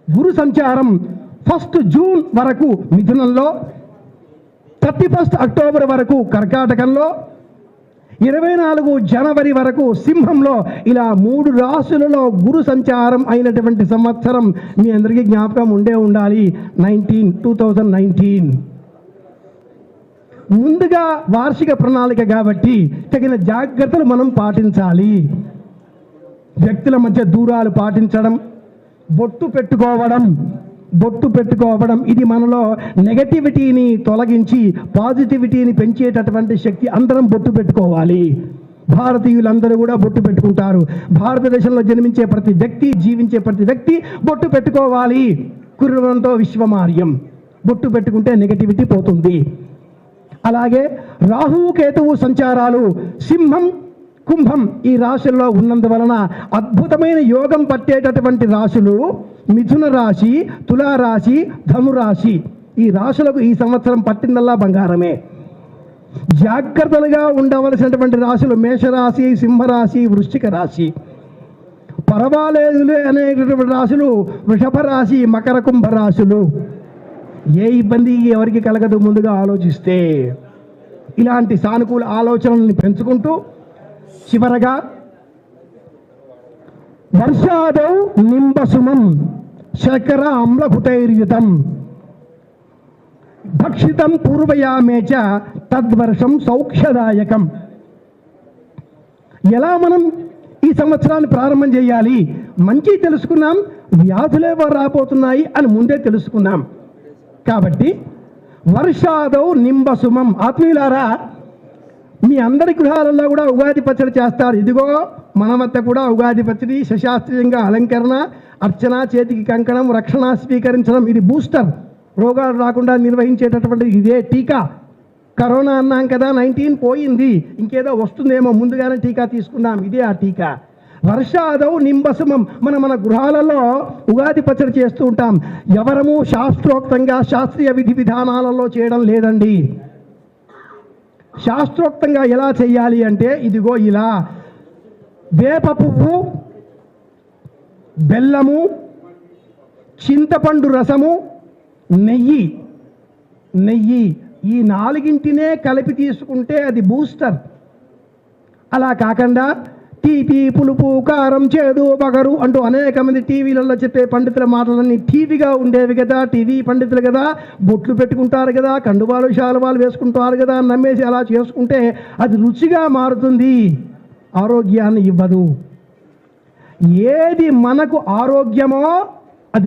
గురు సంచారం 1 జూన్ వరకు మిథునంలో, 31 అక్టోబర్ వరకు కర్కాటకంలో, 24 జనవరి వరకు సింహంలో, ఇలా 3 రాశులలో గురు సంచారం అయినటువంటి సంవత్సరం మీ అందరికీ జ్ఞాపకం ఉండాలి 2019. ముందుగా వార్షిక ప్రణాళిక కాబట్టి తగిన జాగ్రత్తలు మనం పాటించాలి. వ్యక్తుల మధ్య దూరాలు పాటించడం, బొట్టు పెట్టుకోవడం ఇది మనలో నెగటివిటీని తొలగించి పాజిటివిటీని పెంచేటటువంటి శక్తి. అందరం బొట్టు పెట్టుకోవాలి. భారతీయులందరూ కూడా బొట్టు పెట్టుకుంటారు. భారతదేశంలో జన్మించే ప్రతి వ్యక్తి, జీవించే ప్రతి వ్యక్తి బొట్టు పెట్టుకోవాలి. కుర్రవంతో విశ్వమార్యం. బొట్టు పెట్టుకుంటే నెగటివిటీ పోతుంది. అలాగే రాహువు కేతువు సంచారాలు సింహం కుంభం ఈ రాశుల్లో ఉన్నందువలన అద్భుతమైన యోగం పట్టేటటువంటి రాశులు మిథున రాశి, తులారాశి, ధనురాశి. ఈ రాశులకు ఈ సంవత్సరం పట్టిందల్లా బంగారమే. జాగ్రత్తలుగా ఉండవలసినటువంటి రాశులు మేషరాశి, సింహరాశి, వృశ్చిక రాశి. పర్వాలేదులే అనేటటువంటి రాశులు వృషభ రాశి, మకర కుంభ రాశులు. ఏ ఇబ్బంది ఎవరికి కలగదు ముందుగా ఆలోచిస్తే. ఇలాంటి సానుకూల ఆలోచనల్ని పెంచుకుంటూ చివరగా వర్షాదౌ నింబసుమం శర్కర అమ్లభుతైర్యుతం భక్షితం పూర్వయామేచ తద్వర్షం సౌఖ్యదాయకం. ఎలా మనం ఈ సంవత్సరాన్ని ప్రారంభం చేయాలి? మంచి తెలుసుకున్నాం, వ్యాధులే రాబోతున్నాయి అని ముందే తెలుసుకున్నాం. కాబట్టి వర్షాదౌ నింబసుమం. ఆత్మీయులారా, మీ అందరి గృహాలలో కూడా ఉగాది పచ్చడి చేస్తారు. ఇదిగో మన వద్ద కూడా ఉగాది పచ్చడి సశాస్త్రీయంగా అలంకరణ, అర్చన, చేతికి కంకణం, రక్షణ స్వీకరించడం. ఇది బూస్టర్, రోగాలు రాకుండా నిర్వహించేటటువంటి ఇదే టీకా. కరోనా అన్నాం కదా, 19 పోయింది, ఇంకేదో వస్తుందేమో, ముందుగానే టీకా తీసుకున్నాం. ఇదే ఆ టీకా. వర్షాదౌ నింబసుమం. మన గృహాలలో ఉగాది పచ్చడి చేస్తూ ఉంటాం. ఎవరము శాస్త్రోక్తంగా శాస్త్రీయ విధి విధానాలలో చేయడం లేదండి. శాస్త్రోక్తంగా ఎలా చేయాలి అంటే ఇదిగో ఇలా: వేప పువ్వు, బెల్లము, చింతపండు రసము, నెయ్యి ఈ 4ంటినే కలిపి తీసుకుంటే అది బూస్టర్. అలా కాకుండా తీపి, పులుపు, కారం, చేదు, బగరు అంటూ అనేక మంది టీవీలలో చెప్పే పండితుల మాటలన్నీ టీవీగా ఉండేవి కదా, టీవీ పండితులు కదా, బొట్లు పెట్టుకుంటారు కదా, కండువాలు శాలువాలు వేసుకుంటారు కదా, నమ్మేసి అలా చేసుకుంటే అది రుచిగా మారుతుంది, ఆరోగ్యాన్ని ఇవ్వదు. ఏది మనకు ఆరోగ్యమో